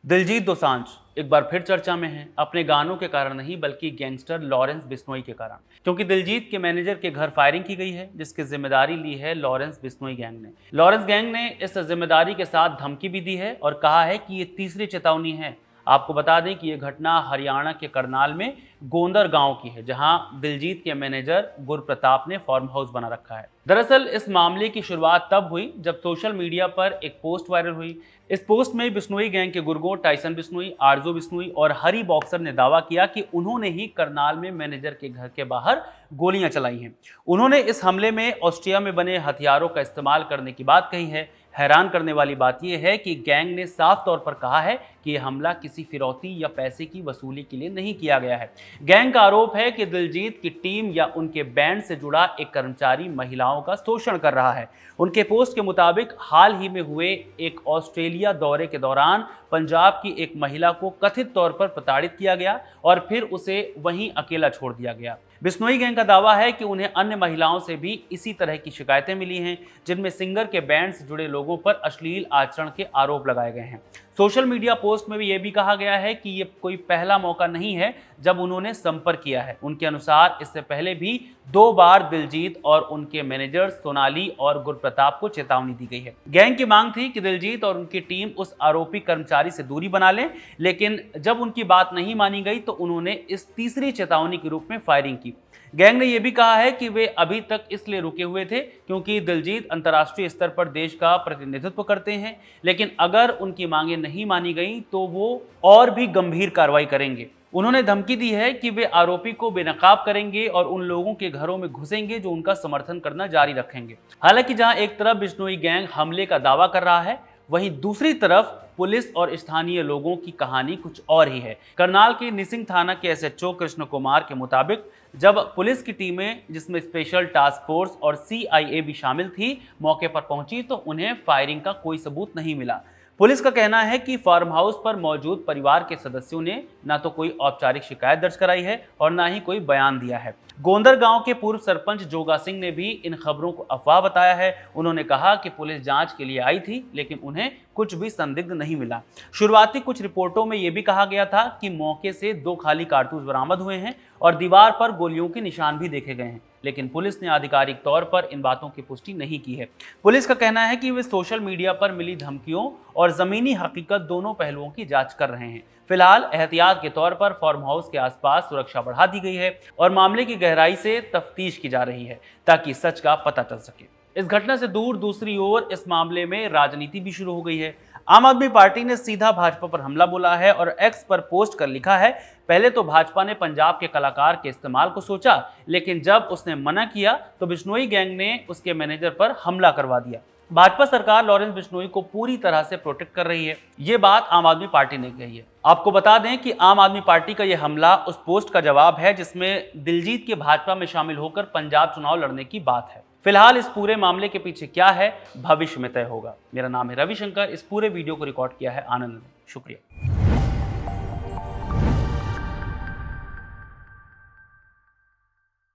दिलजीत दोसांझ एक बार फिर चर्चा में हैं, अपने गानों के कारण नहीं बल्कि गैंगस्टर लॉरेंस बिश्नोई के कारण। क्योंकि दिलजीत के मैनेजर के घर फायरिंग की गई है, जिसकी जिम्मेदारी ली है लॉरेंस बिश्नोई गैंग ने। लॉरेंस गैंग ने इस जिम्मेदारी के साथ धमकी भी दी है और कहा है कि ये तीसरी चेतावनी है। आपको बता दें कि ये घटना हरियाणा के करनाल में गोंदर गांव की है, जहां दिलजीत के मैनेजर गुरप्रताप ने फार्म हाउस बना रखा है। दरअसल इस मामले की शुरुआत तब हुई जब सोशल मीडिया पर एक पोस्ट वायरल हुई। इस पोस्ट में बिश्नोई गैंग के गुर्गों टाइसन बिश्नोई, आरजू बिश्नोई और हरी बॉक्सर ने दावा किया कि उन्होंने ही करनाल में मैनेजर के घर के बाहर गोलियां चलाई हैं। उन्होंने इस हमले में ऑस्ट्रिया में बने हथियारों का इस्तेमाल करने की बात कही है। हैरान करने वाली बात यह है कि गैंग ने साफ तौर पर कहा है कि यह हमला किसी फिरौती या पैसे की वसूली के लिए नहीं किया गया है। गैंग का आरोप है कि दिलजीत की टीम या उनके बैंड से जुड़ा एक कर्मचारी महिलाओं का शोषण कर रहा है। उनके पोस्ट के मुताबिक हाल ही में हुए एक ऑस्ट्रेलिया दौरे के दौरान पंजाब की एक महिला को कथित तौर पर प्रताड़ित किया गया और फिर उसे वहीं अकेला छोड़ दिया गया। बिश्नोई गैंग का दावा है कि उन्हें अन्य महिलाओं से भी इसी तरह की शिकायतें मिली हैं, जिनमें सिंगर के बैंड से जुड़े लोगों पर अश्लील आचरण के आरोप लगाए गए हैं। सोशल मीडिया पोस्ट में भी यह भी कहा गया है कि ये कोई पहला मौका नहीं है जब उन्होंने संपर्क किया है। उनके अनुसार इससे पहले भी 2 बार दिलजीत और उनके मैनेजर सोनाली और गुरप्रताप को चेतावनी दी गई है। गैंग की मांग थी कि दिलजीत और उनकी टीम उस आरोपी कर्मचारी से दूरी बना लें, लेकिन जब उनकी बात नहीं मानी गई तो उन्होंने इस तीसरी चेतावनी के रूप में फायरिंग की। गैंग ने यह भी कहा है कि वे अभी तक इसलिए रुके हुए थे क्योंकि दिलजीत अंतर्राष्ट्रीय स्तर पर देश का प्रतिनिधित्व करते हैं, लेकिन अगर उनकी मांगें नहीं मानी गई तो वो और भी गंभीर कार्रवाई करेंगे। उन्होंने धमकी दी है कि वे आरोपी को बेनकाब करेंगे और उन लोगों के घरों में घुसेंगे जो उनका समर्थन करना जारी रखेंगे। हालांकि जहां एक तरफ बिश्नोई गैंग हमले का दावा कर रहा है, वहीं दूसरी तरफ पुलिस और स्थानीय लोगों की कहानी कुछ और ही है। करनाल के निसिंग थाना के एसएचओ कृष्ण कुमार के मुताबिक जब पुलिस की टीमें, जिसमें स्पेशल टास्क फोर्स और सीआईए भी शामिल थी, मौके पर पहुंची तो उन्हें फायरिंग का कोई सबूत नहीं मिला। पुलिस का कहना है कि फार्म हाउस पर मौजूद परिवार के सदस्यों ने न तो कोई औपचारिक शिकायत दर्ज कराई है और न ही कोई बयान दिया है। गोंदर गांव के पूर्व सरपंच जोगा सिंह ने भी इन खबरों को अफवाह बताया है। उन्होंने कहा कि पुलिस जांच के लिए आई थी, लेकिन उन्हें कुछ भी संदिग्ध नहीं मिला। शुरुआती कुछ रिपोर्टों में यह भी कहा गया था कि मौके से 2 खाली कारतूस बरामद हुए हैं और दीवार पर गोलियों के निशान भी देखे गए हैं, लेकिन पुलिस ने आधिकारिक तौर पर इन बातों की पुष्टि नहीं की है। पुलिस का कहना है कि वे सोशल मीडिया पर मिली धमकियों और जमीनी हकीकत दोनों पहलुओं की जांच कर रहे हैं। फिलहाल एहतियात के तौर पर फार्म हाउस के आसपास सुरक्षा बढ़ा दी गई है और मामले की गहराई से तफ्तीश की जा रही है ताकि सच का पता चल सके। इस घटना से दूर दूसरी ओर इस मामले में राजनीति भी शुरू हो गई है। आम आदमी पार्टी ने सीधा भाजपा पर हमला बोला है और एक्स पर पोस्ट कर लिखा है, पहले तो भाजपा ने पंजाब के कलाकार के इस्तेमाल को सोचा, लेकिन जब उसने मना किया तो बिश्नोई गैंग ने उसके मैनेजर पर हमला करवा दिया। भाजपा सरकार लॉरेंस बिश्नोई को पूरी तरह से प्रोटेक्ट कर रही है, ये बात आम आदमी पार्टी ने कही है। आपको बता दें कि आम आदमी पार्टी का यह हमला उस पोस्ट का जवाब है जिसमें दिलजीत के भाजपा में शामिल होकर पंजाब चुनाव लड़ने की बात है। फिलहाल इस पूरे मामले के पीछे क्या है, भविष्य में तय होगा। मेरा नाम है रविशंकर। इस पूरे वीडियो को रिकॉर्ड किया है आनंद ने। शुक्रिया।